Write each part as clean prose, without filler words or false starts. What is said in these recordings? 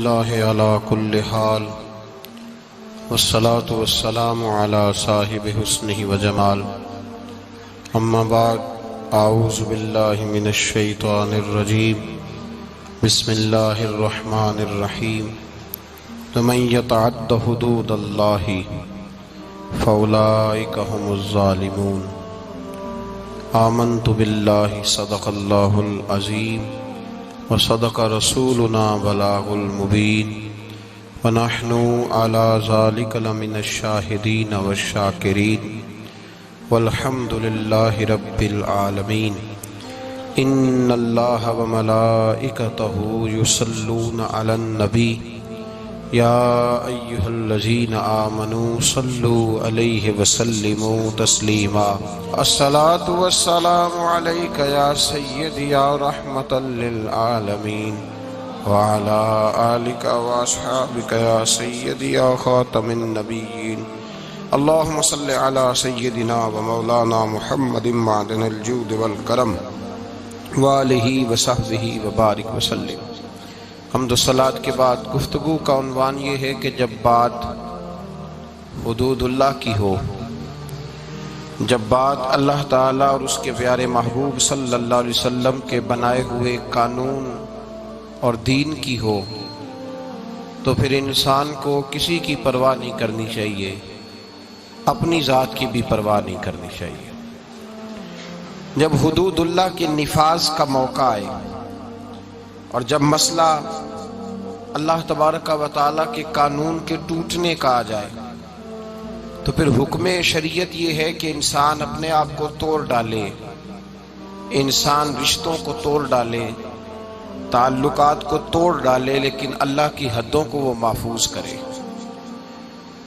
اللہ علی کل حال والصلاة والسلام علی صاحب حسنہ وجمال اما بعد اعوذ باللہ من الشیطان الرجیم بسم اللہ الرحمن الرحیم ومن یتعد حدود اللہ فاولئک هم الظالمون آمنت باللہ صدق اللہ العظیم وصدق رسولنا بلاغ المبین ونحن على ذلك لمن الشاہدین والشاکرین والحمد للہ رب العالمین ان اللہ وملائکتہ یصلون علی النبی یا ایہا الذین آمنوا صلوا علیہ وسلموا تسلیما الصلاة والسلام علیک یا سیدی یا رحمتا للعالمین وعلا آلک واصحابک یا سیدی یا خاتم النبیین اللہم صل علی سیدنا ومولانا محمد معدن الجود والکرم وآلہ وصحبہ وبارک وسلم۔ حمد و صلاۃ کے بعد گفتگو کا عنوان یہ ہے کہ جب بات حدود اللہ کی ہو، جب بات اللہ تعالیٰ اور اس کے پیارے محبوب صلی اللہ علیہ وسلم کے بنائے ہوئے قانون اور دین کی ہو، تو پھر انسان کو کسی کی پرواہ نہیں کرنی چاہیے، اپنی ذات کی بھی پرواہ نہیں کرنی چاہیے۔ جب حدود اللہ کے نفاذ کا موقع آئے اور جب مسئلہ اللہ تبارک و تعالیٰ کے قانون کے ٹوٹنے کا آ جائے، تو پھر حکم شریعت یہ ہے کہ انسان اپنے آپ کو توڑ ڈالے، انسان رشتوں کو توڑ ڈالے، تعلقات کو توڑ ڈالے، لیکن اللہ کی حدوں کو وہ محفوظ کرے۔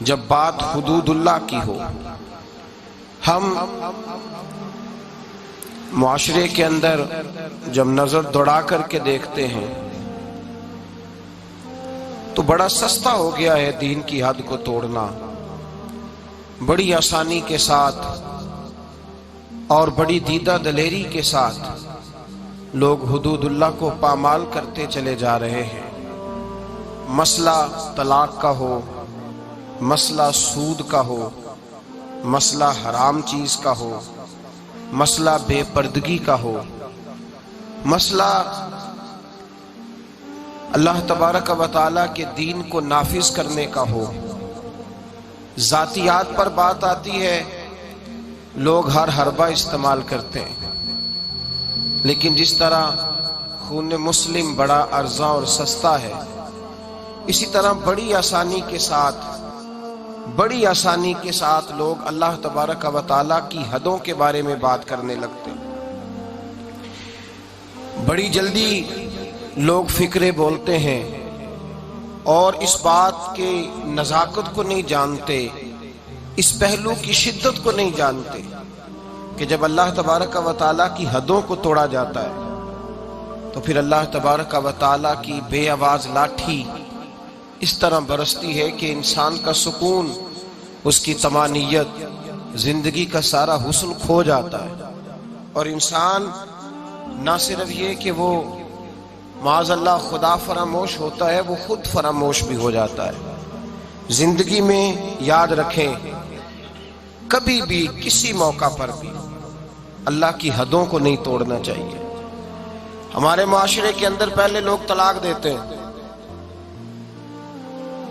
جب بات حدود اللہ کی ہو، ہم معاشرے کے اندر جب نظر دوڑا کر کے دیکھتے ہیں تو بڑا سستا ہو گیا ہے دین کی حد کو توڑنا، بڑی آسانی کے ساتھ اور بڑی دیدہ دلیری کے ساتھ لوگ حدود اللہ کو پامال کرتے چلے جا رہے ہیں۔ مسئلہ طلاق کا ہو، مسئلہ سود کا ہو، مسئلہ حرام چیز کا ہو، مسئلہ بے پردگی کا ہو، مسئلہ اللہ تبارک و تعالیٰ کے دین کو نافذ کرنے کا ہو، ذاتیات پر بات آتی ہے، لوگ ہر حربہ استعمال کرتے ہیں، لیکن جس طرح خون مسلم بڑا ارزاں اور سستا ہے، اسی طرح بڑی آسانی کے ساتھ لوگ اللہ تبارک و تعالیٰ کی حدوں کے بارے میں بات کرنے لگتے ہیں۔ بڑی جلدی لوگ فکرے بولتے ہیں اور اس بات کے نزاکت کو نہیں جانتے، اس پہلو کی شدت کو نہیں جانتے کہ جب اللہ تبارک و تعالیٰ کی حدوں کو توڑا جاتا ہے تو پھر اللہ تبارک و تعالیٰ کی بے آواز لاٹھی اس طرح برستی ہے کہ انسان کا سکون، اس کی طمانینت، زندگی کا سارا حسن کھو جاتا ہے، اور انسان نہ صرف یہ کہ وہ معاذ اللہ خدا فراموش ہوتا ہے، وہ خود فراموش بھی ہو جاتا ہے۔ زندگی میں یاد رکھیں، کبھی بھی کسی موقع پر بھی اللہ کی حدوں کو نہیں توڑنا چاہیے۔ ہمارے معاشرے کے اندر پہلے لوگ طلاق دیتے ہیں،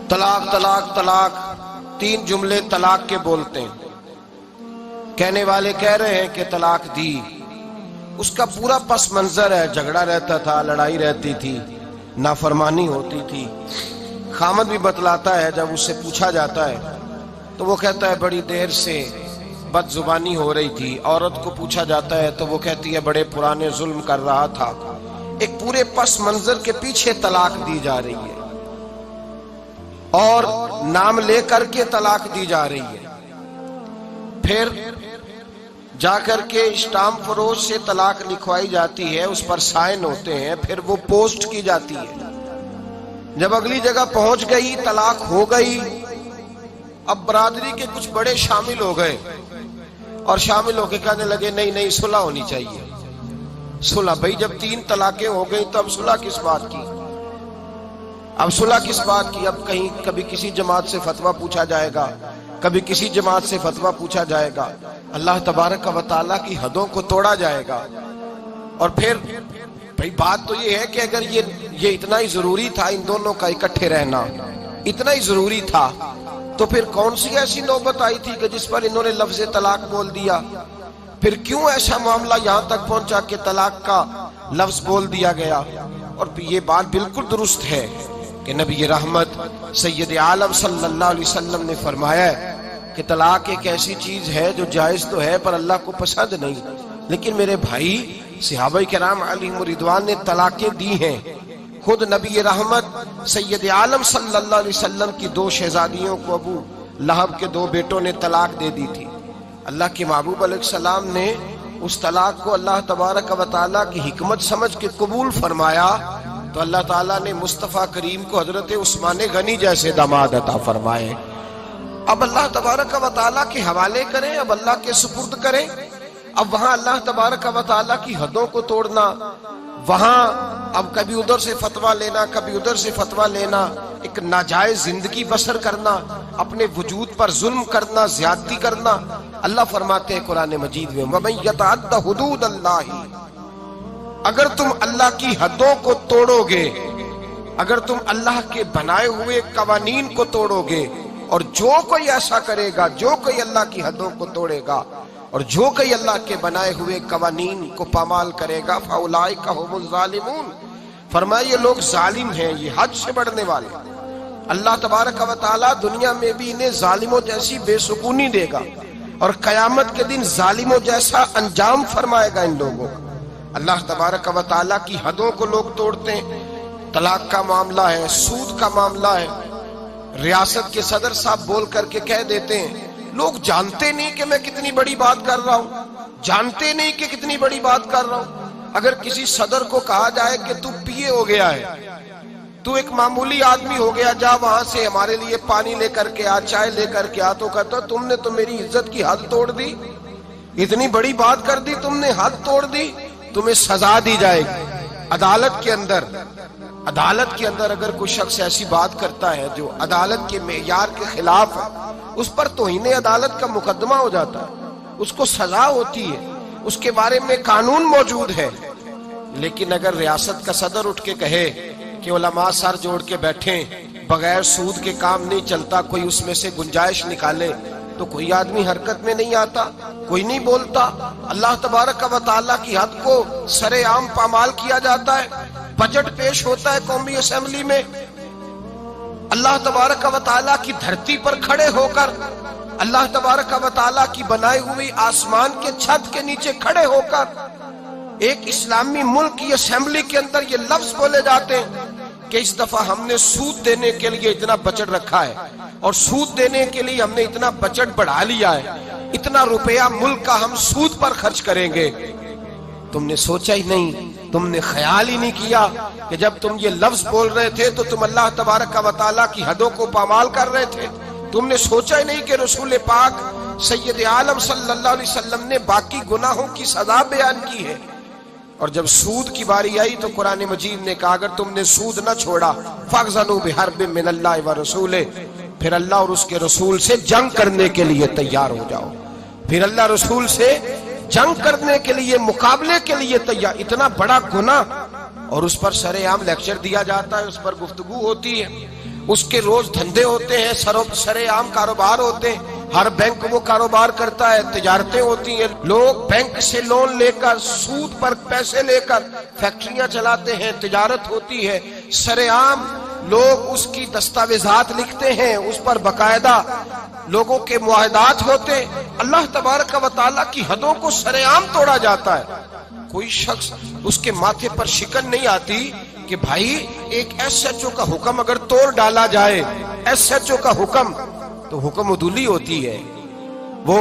طلاق طلاق طلاق، 3 جملے طلاق کے بولتے ہیں، کہنے والے کہہ رہے ہیں کہ طلاق دی، اس کا پورا پس منظر ہے، جھگڑا رہتا تھا، لڑائی رہتی تھی، نافرمانی ہوتی تھی۔ خامد بھی بتلاتا ہے، جب اس سے پوچھا جاتا ہے تو وہ کہتا ہے بڑی دیر سے بد زبانی ہو رہی تھی۔ عورت کو پوچھا جاتا ہے تو وہ کہتی ہے بڑے پرانے ظلم کر رہا تھا۔ ایک پورے پس منظر کے پیچھے طلاق دی جا رہی ہے اور نام لے کر کے طلاق دی جا رہی ہے، پھر جا کر کے اسٹامپ فروش سے طلاق لکھوائی جاتی ہے، اس پر سائن ہوتے ہیں، پھر وہ پوسٹ کی جاتی ہے۔ جب اگلی جگہ پہنچ گئی، طلاق ہو گئی، اب برادری کے کچھ بڑے شامل ہو گئے اور شامل ہو کے کہنے لگے نہیں صلح ہونی چاہیے۔ صلح، بھئی جب 3 طلاقیں ہو گئی تو اب صلح کس بات کی؟ اب صلح کس بات کی؟ اب کہیں کبھی کسی جماعت سے فتویٰ پوچھا جائے گا، کبھی کسی جماعت سے فتویٰ پوچھا جائے گا، اللہ تبارک و تعالیٰ کی حدوں کو توڑا جائے گا۔ اور پھر بھئی بات تو یہ ہے کہ اگر یہ اتنا ہی ضروری تھا ان دونوں کا اکٹھے رہنا، اتنا ہی ضروری تھا، تو پھر کون سی ایسی نوبت آئی تھی کہ جس پر انہوں نے لفظ طلاق بول دیا؟ پھر کیوں ایسا معاملہ یہاں تک پہنچا کہ طلاق کا لفظ بول دیا گیا؟ اور یہ بات بالکل درست ہے کہ نبی رحمت سید عالم صلی اللہ علیہ وسلم نے فرمایا ہے کہ طلاق ایک ایسی چیز ہے جو جائز تو ہے پر اللہ کو پسند نہیں۔ لیکن میرے بھائی، صحابہ کرام علیہم رضوان نے طلاقیں دی ہیں۔ خود نبی رحمت سید عالم صلی اللہ علیہ وسلم کی 2 شہزادیوں کو ابو لہب کے 2 بیٹوں نے طلاق دے دی تھی۔ اللہ کے محبوب علیہ السلام نے اس طلاق کو اللہ تبارک و تعالیٰ کی حکمت سمجھ کے قبول فرمایا، تو اللہ تعالیٰ نے مصطفیٰ کریم کو حضرت عثمان غنی جیسے داماد عطا فرمائے۔ اب اللہ تبارک و تعالیٰ کے حوالے کریں، اب اللہ کے سپرد کریں۔ اب وہاں اللہ تبارک و تعالیٰ کی حدوں کو توڑنا، وہاں اب کبھی ادھر سے فتویٰ لینا، کبھی ادھر سے فتویٰ لینا، ایک ناجائز زندگی بسر کرنا، اپنے وجود پر ظلم کرنا، زیادتی کرنا۔ اللہ فرماتے ہیں قرآن مجید میں وَمَن يَتَعَدَّ حُدُودَ اللَّهِ، اگر تم اللہ کی حدوں کو توڑو گے، اگر تم اللہ کے بنائے ہوئے قوانین کو توڑو گے، اور جو کوئی ایسا کرے گا، جو کوئی اللہ کی حدوں کو توڑے گا اور جو کوئی اللہ کے بنائے ہوئے قوانین کو پامال کرے گا فَأُولَئِكَ هُمُ الظَّالِمُونَ، فرمایا یہ لوگ ظالم ہیں، یہ حد سے بڑھنے والے۔ اللہ تبارک و تعالیٰ دنیا میں بھی انہیں ظالموں جیسی بے سکونی دے گا، اور قیامت کے دن ظالموں جیسا انجام فرمائے گا ان لوگوں کو۔ اللہ تبارک و تعالیٰ کی حدوں کو لوگ توڑتے ہیں۔ طلاق کا معاملہ ہے، سود کا معاملہ ہے، ریاست کے صدر صاحب بول کر کے کہہ دیتے ہیں، لوگ جانتے نہیں کہ میں کتنی بڑی بات کر رہا ہوں، جانتے نہیں کہ کتنی بڑی بات کر رہا ہوں۔ اگر کسی صدر کو کہا جائے کہ تو پیے ہو گیا ہے، تو ایک معمولی آدمی ہو گیا، جا وہاں سے ہمارے لیے پانی لے کر کے آ، چائے لے کر کے آ، تو کہتا تم نے تو میری عزت کی حد توڑ دی، اتنی بڑی بات کر دی تم نے، حد توڑ دی، تمہیں سزا دی جائے گی۔ عدالت کے اندر اگر کوئی شخص ایسی بات کرتا ہے جو عدالت کے معیار کے خلاف ہے، اس پر توہین عدالت کا مقدمہ ہو جاتا ہے، اس کو سزا ہوتی ہے، اس کے بارے میں قانون موجود ہے۔ لیکن اگر ریاست کا صدر اٹھ کے کہے کہ علماء سر جوڑ کے بیٹھیں، بغیر سود کے کام نہیں چلتا، کوئی اس میں سے گنجائش نکالے، تو کوئی آدمی حرکت میں نہیں آتا، کوئی نہیں بولتا۔ اللہ تبارک و تعالیٰ کی حد کو سر عام پامال کیا جاتا ہے، بجٹ پیش ہوتا ہے قومی اسمبلی میں، اللہ تبارک و تعالیٰ کی دھرتی پر کھڑے ہو کر، اللہ تبارک و تعالیٰ کی بنائی ہوئی آسمان کے چھت کے نیچے کھڑے ہو کر ایک اسلامی ملک کی اسمبلی کے اندر یہ لفظ بولے جاتے ہیں کہ اس دفعہ ہم نے سود دینے کے لیے اتنا بجٹ رکھا ہے، اور سود دینے کے لیے ہم نے اتنا بجٹ بڑھا لیا ہے، اتنا روپیہ ملک کا ہم سود پر خرچ کریں گے۔ تم نے سوچا ہی نہیں، تم نے خیال ہی نہیں کیا کہ جب تم یہ لفظ بول رہے تھے تو تم اللہ تبارک و تعالیٰ کی حدوں کو پامال کر رہے تھے۔ تم نے سوچا ہی نہیں کہ رسول پاک سید عالم صلی اللہ علیہ وسلم نے باقی گناہوں کی سزا بیان کی ہے۔ اور جب سود کی باری آئی تو قرآن مجید نے کہا اگر تم نے سود نہ چھوڑا فَأْذَنُوا بِحَرْبٍ مِّنَ اللَّهِ وَرَسُولِهِ، پھر اللہ اور اس کے رسول سے جنگ کرنے کے لیے تیار ہو جاؤ، پھر اللہ رسول سے جنگ کرنے کے لیے، مقابلے کے لیے تیار۔ اتنا بڑا گناہ، اور اس پر سر عام لیکچر دیا جاتا ہے، اس پر گفتگو ہوتی ہے، اس کے روز دھندے ہوتے ہیں، سر عام کاروبار ہوتے ہیں، ہر بینک وہ کاروبار کرتا ہے، تجارتیں ہوتی ہیں، لوگ بینک سے لون لے کر، سود پر پیسے لے کر فیکٹریاں چلاتے ہیں، تجارت ہوتی ہے، سر عام لوگ اس کی دستاویزات لکھتے ہیں، اس پر باقاعدہ لوگوں کے معاہدات ہوتے۔ اللہ تبارک و تعالیٰ کی حدوں کو سر عام توڑا جاتا ہے۔ کوئی شخص اس کے ماتھے پر شکن نہیں آتی کہ بھائی ایک ایس ایچ او کا حکم اگر توڑ ڈالا جائے، ایس ایچ او کا حکم، تو حکم عدولی ہوتی ہے، وہ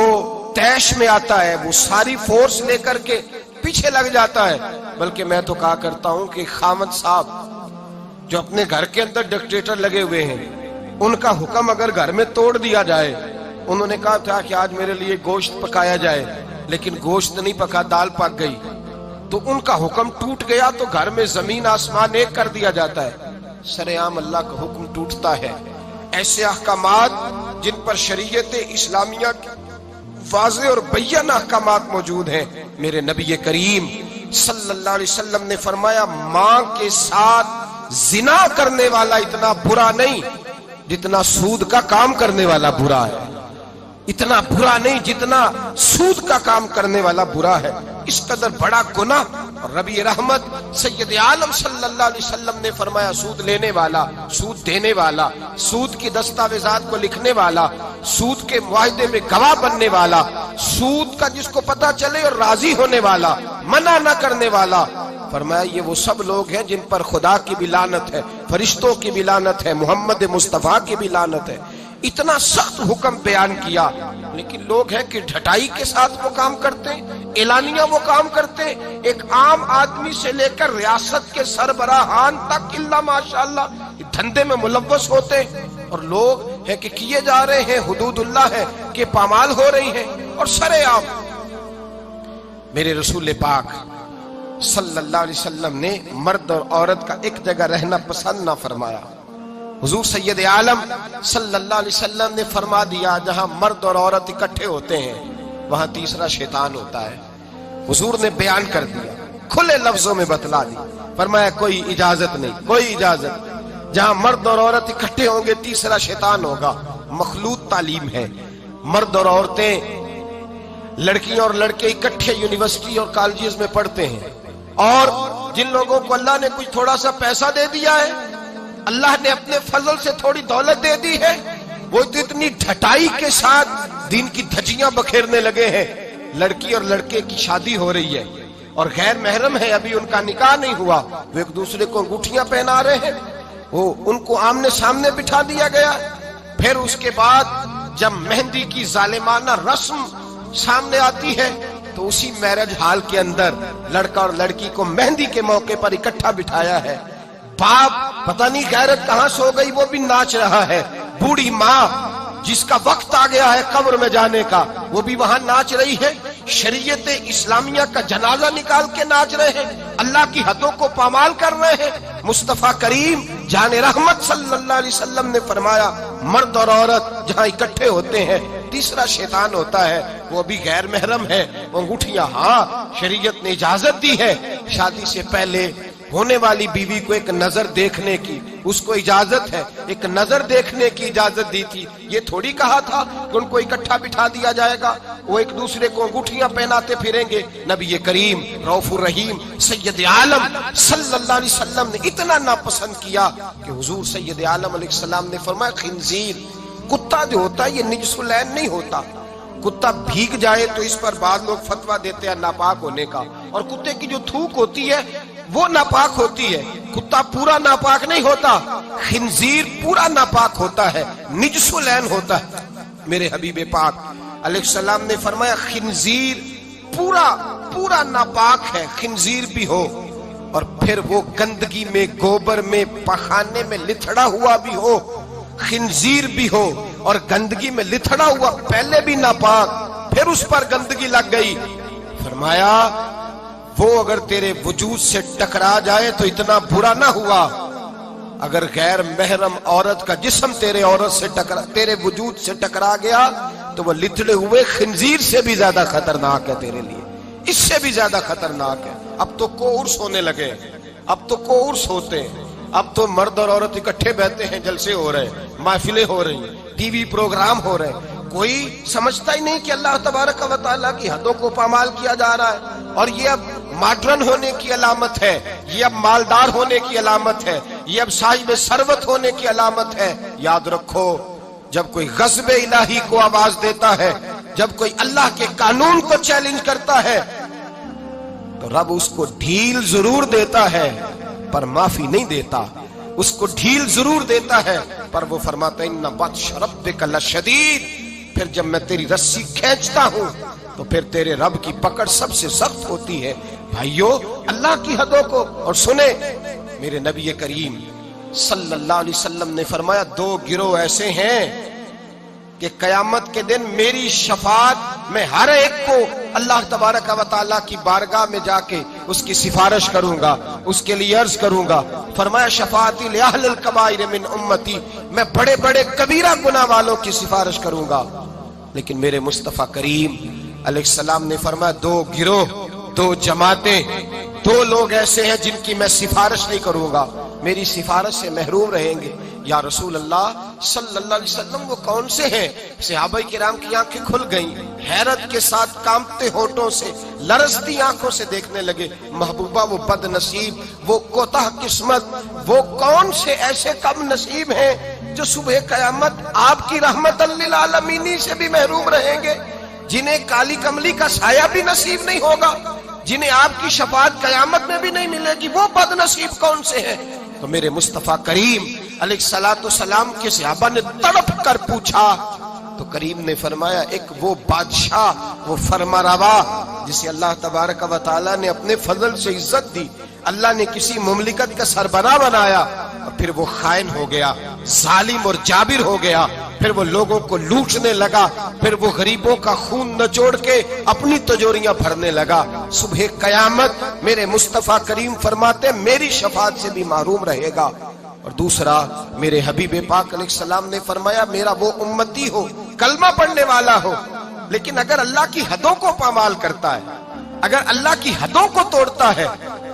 تیش میں آتا ہے، وہ ساری فورس لے کر کے پیچھے لگ جاتا ہے۔ بلکہ میں تو کہا کرتا ہوں کہ خامد صاحب جو اپنے گھر کے اندر ڈکٹیٹر لگے ہوئے ہیں، ان کا حکم اگر گھر میں توڑ دیا جائے، انہوں نے کہا تھا کہ آج میرے لیے گوشت پکایا جائے، لیکن گوشت نہیں پکا، دال پک گئی، تو ان کا حکم ٹوٹ گیا تو گھر میں زمین آسمان ایک کر دیا جاتا ہے۔ سرعام اللہ کا حکم ٹوٹتا ہے۔ ایسے احکامات جن پر شریعت اسلامیہ کی واضح اور بیان احکامات موجود ہیں، میرے نبی کریم صلی اللہ علیہ وسلم نے فرمایا ماں کے ساتھ زنا کرنے والا اتنا برا نہیں جتنا سود کا کام کرنے والا برا ہے، اتنا برا نہیں جتنا سود کا کام کرنے والا برا ہے۔ اس قدر بڑا گناہ۔ اور نبی رحمت سید عالم صلی اللہ علیہ وسلم نے فرمایا سود لینے والا، سود دینے والا، سود کی دستاویزات کو لکھنے والا، سود کے معاہدے میں گواہ بننے والا، سود کا جس کو پتہ چلے اور راضی ہونے والا، منع نہ کرنے والا، فرمایا یہ وہ سب لوگ ہیں جن پر خدا کی بھی لعنت ہے، فرشتوں کی بھی لعنت ہے، محمد مصطفیٰ کی بھی لعنت ہے۔ اتنا سخت حکم بیان کیا، لیکن لوگ ہیں کہ ڈھٹائی کے ساتھ وہ کام کرتے ہیں، اعلانیہ وہ کام کرتے ہیں۔ ایک عام آدمی سے لے کر ریاست کے سربراہان تک الا ماشاءاللہ دھندے میں ملوث ہوتے ہیں، اور لوگ ہیں کہ کیے جا رہے ہیں، حدود اللہ ہے کہ پامال ہو رہی ہیں، اور سرعام۔ میرے رسول پاک صلی اللہ علیہ وسلم نے مرد اور عورت کا ایک جگہ رہنا پسند نہ فرمایا۔ حضور سید عالم صلی اللہ علیہ وسلم نے فرما دیا جہاں مرد اور عورت اکٹھے ہوتے ہیں وہاں تیسرا شیطان ہوتا ہے۔ حضور نے بیان کر دیا، کھلے لفظوں میں بتلا دی، فرمایا کوئی اجازت نہیں، کوئی اجازت، جہاں مرد اور عورت اکٹھے ہوں گے تیسرا شیطان ہوگا۔ مخلوط تعلیم ہے، مرد اور عورتیں، لڑکیاں اور لڑکے اکٹھے یونیورسٹی اور کالجز میں پڑھتے ہیں، اور جن لوگوں کو اللہ نے کچھ تھوڑا سا پیسہ دے دیا ہے، اللہ نے اپنے فضل سے تھوڑی دولت دے دی ہے، وہ اتنی ڈھٹائی کے ساتھ دین کی دھجیاں بکھیرنے لگے ہیں۔ لڑکی اور لڑکے کی شادی ہو رہی ہے اور غیر محرم ہے، ابھی ان کا نکاح نہیں ہوا، وہ ایک دوسرے کو انگوٹھیاں پہنا رہے ہیں، وہ ان کو آمنے سامنے بٹھا دیا گیا۔ پھر اس کے بعد جب مہندی کی ظالمانہ رسم سامنے آتی ہے تو اسی میرج ہال کے اندر لڑکا اور لڑکی کو مہندی کے موقع پر اکٹھا بٹھایا ہے۔ باپ پتہ نہیں غیرت کہاں سو گئی، وہ بھی ناچ رہا ہے، بوڑھی ماں جس کا وقت آ گیا ہے قبر میں جانے کا وہ بھی وہاں ناچ رہی ہے، شریعت اسلامیہ کا جنازہ نکال کے ناچ رہے ہیں، اللہ کی حدوں کو پامال کر رہے ہیں۔ مصطفیٰ کریم جان رحمت صلی اللہ علیہ وسلم نے فرمایا مرد اور عورت جہاں اکٹھے ہوتے ہیں تیسرا شیطان ہوتا ہے، وہ بھی غیر محرم ہے۔ انگوٹھیاں ہاں شریعت نے اجازت دی ہے، شادی سے پہلے ہونے والی بیوی کو ایک نظر دیکھنے کی اس کو اجازت ہے، ایک نظر دیکھنے کی اجازت دی تھی، یہ تھوڑی کہا تھا کہ ان کو اکٹھا بٹھا دیا جائے گا، وہ ایک دوسرے کو انگوٹھیاں پہناتے پھریں گے۔ نبی کریم رؤوف الرحیم سید عالم صلی اللہ علیہ وسلم نے اتنا ناپسند کیا کہ حضور سید عالم علیہ السلام نے فرمایا خنزیر، کتا جو ہوتا ہے یہ نجس العین نہیں ہوتا، کتا بھیگ جائے تو اس پر بعض لوگ فتویٰ دیتے ہیں ناپاک ہونے کا، اور کتے کی جو تھوک ہوتی ہے وہ ناپاک ہوتی ہے، کتا پورا ناپاک نہیں ہوتا، خنزیر پورا ناپاک ہوتا ہے، نجس العین ہوتا ہے۔ میرے حبیب پاک علیہ السلام نے فرمایا خنزیر پورا ناپاک ہے، خنزیر بھی ہو اور پھر وہ گندگی میں گوبر میں پخانے میں لتھڑا ہوا بھی ہو، خنزیر بھی ہو اور گندگی میں لتھڑا ہوا، پہلے بھی ناپاک پھر اس پر گندگی لگ گئی، فرمایا وہ اگر تیرے وجود سے ٹکرا جائے تو اتنا برا نہ ہوا، اگر غیر محرم عورت کا جسم تیرے وجود سے ٹکرا گیا تو وہ لتھڑے ہوئے خنزیر سے بھی زیادہ خطرناک ہے تیرے لیے، اس سے بھی زیادہ خطرناک ہے۔ اب تو کورس ہونے لگے، اب تو کورس ہوتے ہیں، اب تو مرد اور عورت اکٹھے بیٹھتے ہیں، جلسے ہو رہے ہیں، محفلیں ہو رہی ہیں، ٹی وی پروگرام ہو رہے ہیں، کوئی سمجھتا ہی نہیں کہ اللہ تبارک و تعالیٰ کی حدوں کو پامال کیا جا رہا ہے، اور یہ اب ماڈرن ہونے کی علامت ہے، یہ اب مالدار ہونے کی علامت ہے، یہ اب صاحب ثروت ہونے کی علامت ہے۔ یاد رکھو جب کوئی غضب الہی کو آواز دیتا ہے، جب کوئی اللہ کے قانون کو چیلنج کرتا ہے تو رب اس کو ڈھیل ضرور دیتا ہے پر معافی نہیں دیتا، اس کو ڈھیل ضرور دیتا ہے پر وہ فرماتا ہے ان بطش ربک لشدید، پھر جب میں تیری رسی کھینچتا ہوں تو پھر تیرے رب کی پکڑ سب سے سخت ہوتی ہے۔ بھائیو اللہ کی حدوں کو، اور سنیں میرے نبی کریم صلی اللہ علیہ وسلم نے فرمایا دو گروہ ایسے ہیں کہ قیامت کے دن میری شفاعت میں ہر ایک کو اللہ تبارک و تعالیٰ کی بارگاہ میں جا کے اس کی سفارش کروں گا، اس کے لیے عرض کروں گا۔ فرمایا شفاعتی لأہل الکبائر من امتی، میں بڑے بڑے کبیرہ گناہ والوں کی سفارش کروں گا۔ لیکن میرے مصطفیٰ کریم علیہ السلام نے فرمایا دو گروہ، دو جماعتیں، دو لوگ ایسے ہیں جن کی میں سفارش نہیں کروں گا، میری سفارش سے محروم رہیں گے۔ یا رسول اللہ صلی اللہ علیہ وسلم وہ کون سے ہیں؟ صحابہ کرام کی آنکھیں کھل گئیں، حیرت کے ساتھ کانپتے ہونٹوں سے، لرزتی آنکھوں سے دیکھنے لگے۔ محبوبہ وہ بد نصیب، وہ کوتاہ قسمت، وہ کون سے ایسے کم نصیب ہیں جو صبح قیامت آپ کی رحمت للعالمین سے بھی محروم رہیں گے، جنہیں کالی کملی کا سایہ بھی نصیب نہیں ہوگا، جنہیں آپ کی شفاعت قیامت میں بھی نہیں ملے گی، وہ بد نصیب کون سے ہیں؟ تو میرے مصطفیٰ کریم علیہ السلام کے صحابہ نے تڑپ کر پوچھا تو کریم نے فرمایا ایک وہ بادشاہ، وہ فرمانروا جسے اللہ تبارک و تعالی نے اپنے فضل سے عزت دی، اللہ نے کسی مملکت کا سربراہ بنایا اور پھر وہ خائن ہو گیا، ظالم اور جابر ہو گیا، پھر وہ لوگوں کو لوٹنے لگا، پھر وہ غریبوں کا خون نچوڑ کے اپنی تجوریاں بھرنے لگا۔ صبح قیامت میرے مصطفیٰ کریم فرماتے میری شفاعت سے بھی محروم رہے گا۔ اور دوسرا میرے حبیب پاک علیہ السلام نے فرمایا میرا وہ امتی ہو، کلمہ پڑھنے والا ہو، لیکن اگر اللہ کی حدوں کو پامال کرتا ہے، اگر اللہ کی حدوں کو توڑتا ہے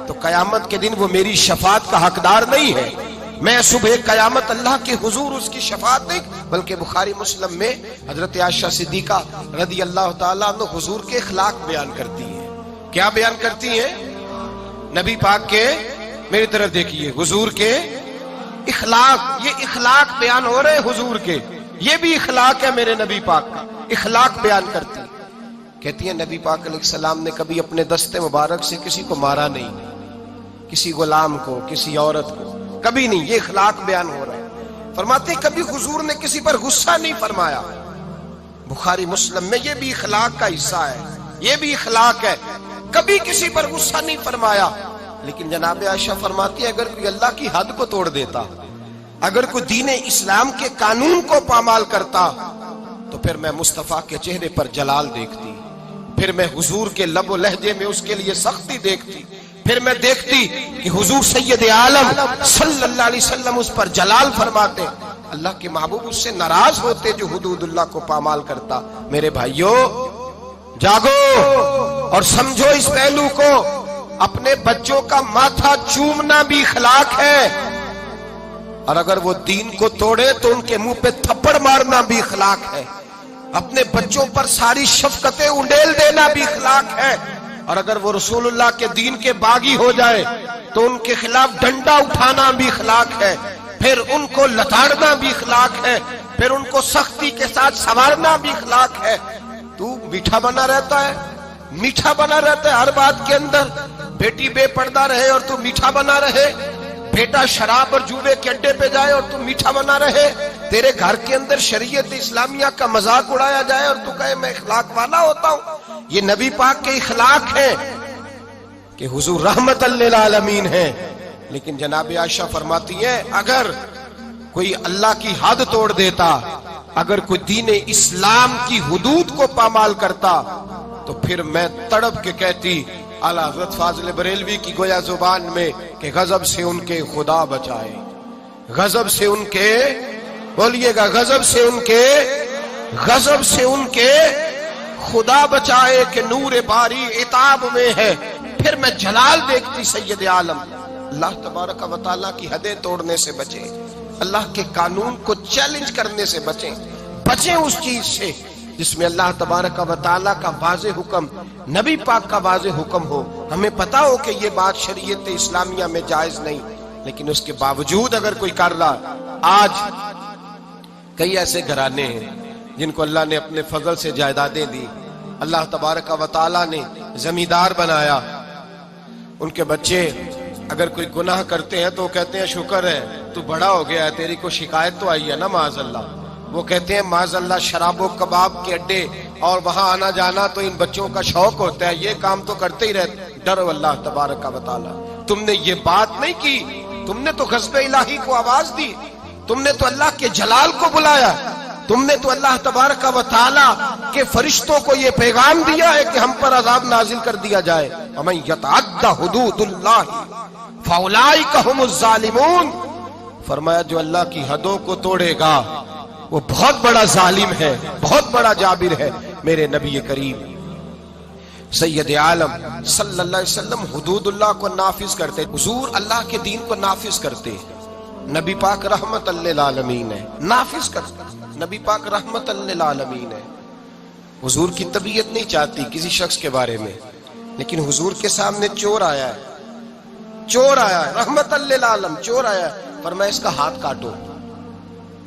تو قیامت کے دن وہ میری شفاعت کا حقدار نہیں ہے۔ میں صبح قیامت اللہ کے حضور اس کی شفاعت نہیں، بلکہ بخاری مسلم میں حضرت عائشہ صدیقہ رضی اللہ تعالیٰ عنہ حضور کے اخلاق بیان کرتی ہیں۔ کیا بیان کرتی ہیں؟ نبی پاک کے، میری طرف دیکھیے، حضور کے اخلاق، یہ اخلاق بیان ہو رہے حضور کے، یہ بھی اخلاق ہے میرے نبی پاک کا، اخلاق بیان کرتی ہیں۔ کہتی ہیں نبی پاک علیہ السلام نے کبھی اپنے دست مبارک سے کسی کو مارا نہیں، کسی غلام کو، کسی عورت کو، کبھی نہیں، یہ اخلاق بیان ہو رہا ہے۔ فرماتے ہیں کبھی حضور نے کسی پر غصہ نہیں فرمایا۔ بخاری مسلم میں یہ بھی اخلاق کا حصہ ہے، یہ بھی اخلاق ہے، کبھی کسی پر غصہ نہیں فرمایا۔ لیکن جناب عائشہ فرماتی ہے اگر کوئی اللہ کی حد کو توڑ دیتا، اگر کوئی دین اسلام کے قانون کو پامال کرتا تو پھر میں مصطفیٰ کے چہرے پر جلال دیکھتی، پھر میں حضور کے لب و لہجے میں اس کے لیے سختی دیکھتی، پھر میں دیکھتی کہ حضور سید عالم صلی اللہ علیہ وسلم اس پر جلال فرماتے، اللہ کے محبوب اس سے ناراض ہوتے جو حدود اللہ کو پامال کرتا۔ میرے بھائیوں جاگو اور سمجھو اس پہلو کو، اپنے بچوں کا ماتھا چومنا بھی اخلاق ہے، اور اگر وہ دین کو توڑے تو ان کے منہ پہ تھپڑ مارنا بھی اخلاق ہے، اپنے بچوں پر ساری شفقتیں انڈیل دینا بھی اخلاق ہے، اور اگر وہ رسول اللہ کے دین کے باغی ہو جائے تو ان کے خلاف ڈنڈا اٹھانا بھی اخلاق ہے، پھر ان کو لتاڑنا بھی اخلاق ہے، پھر ان کو سختی کے ساتھ سنوارنا بھی اخلاق ہے۔ تو میٹھا بنا رہتا ہے، میٹھا بنا رہتا ہے ہر بات کے اندر، بیٹی بے پردہ رہے اور تو میٹھا بنا رہے، بیٹا شراب اور جوے کے اڈے پہ جائے اور تو میٹھا بنا رہے، تیرے گھر کے اندر شریعت اسلامیہ کا مذاق اڑایا جائے اور تو کہے میں اخلاق والا ہوتا ہوں۔ یہ نبی پاک کے اخلاق ہیں کہ حضور رحمت للعالمین ہیں۔ لیکن جناب عائشہ فرماتی ہیں اگر کوئی اللہ کی حد توڑ دیتا، اگر کوئی دین اسلام کی حدود کو پامال کرتا تو پھر میں تڑپ کے کہتی اعلیٰ حضرت فاضل بریلوی کی گویا زبان میں کہ غضب سے ان کے خدا بچائے، غضب سے ان کے، بولیے گا، غضب سے ان کے، غضب سے ان کے خدا بچائے کہ نور باری عتاب میں ہے۔ پھر میں جلال دیکھتی سید عالم۔ اللہ تبارک و تعالیٰ کی حدیں توڑنے سے بچیں، اللہ کے قانون کو چیلنج کرنے سے بچیں، بچیں اس چیز سے جس میں اللہ تبارک و تعالیٰ کا واضح حکم، نبی پاک کا واضح حکم ہو، ہمیں پتا ہو کہ یہ بات شریعت اسلامیہ میں جائز نہیں، لیکن اس کے باوجود اگر کوئی کر رہا۔ آج کئی ایسے گھرانے ہیں جن کو اللہ نے اپنے فضل سے جائیدادیں دی، اللہ تبارک و تعالیٰ نے زمیندار بنایا، ان کے بچے اگر کوئی گناہ کرتے ہیں تو وہ کہتے ہیں شکر ہے تو بڑا ہو گیا ہے، تیری کو شکایت تو آئی ہے نا معاذ اللہ۔ وہ کہتے ہیں معاذ اللہ شراب و کباب کے اڈے اور وہاں آنا جانا تو ان بچوں کا شوق ہوتا ہے، یہ کام تو کرتے ہی رہتے۔ ڈرو اللہ تبارک و تعالیٰ، تم نے یہ بات نہیں کی، تم نے تو غضب الہی کو آواز دی، تم نے تو اللہ کے جلال کو بلایا، تم نے تو اللہ تبارک و تعالیٰ کے فرشتوں کو یہ پیغام دیا ہے کہ ہم پر عذاب نازل کر دیا جائے، ومن یتعد حدود اللہ فاولئک هم الظالمون، فرمایا جو اللہ کی حدوں کو توڑے گا وہ بہت بڑا ظالم ہے، بہت بڑا جابر ہے۔ میرے نبی کریم سید عالم صلی اللہ علیہ وسلم حدود اللہ کو نافذ کرتے، حضور اللہ کے دین کو نافذ کرتے۔ نبی پاک رحمت للعالمین ہے، نافذ کرتے، نبی پاک رحمت للعالمین ہے۔ حضور کی طبیعت نہیں چاہتی کسی شخص کے بارے میں، لیکن حضور کے سامنے چور آیا ہے، چور آیا ہے، رحمت للعالم چور آیا ہے، فرمایا اس کا ہاتھ کاٹو،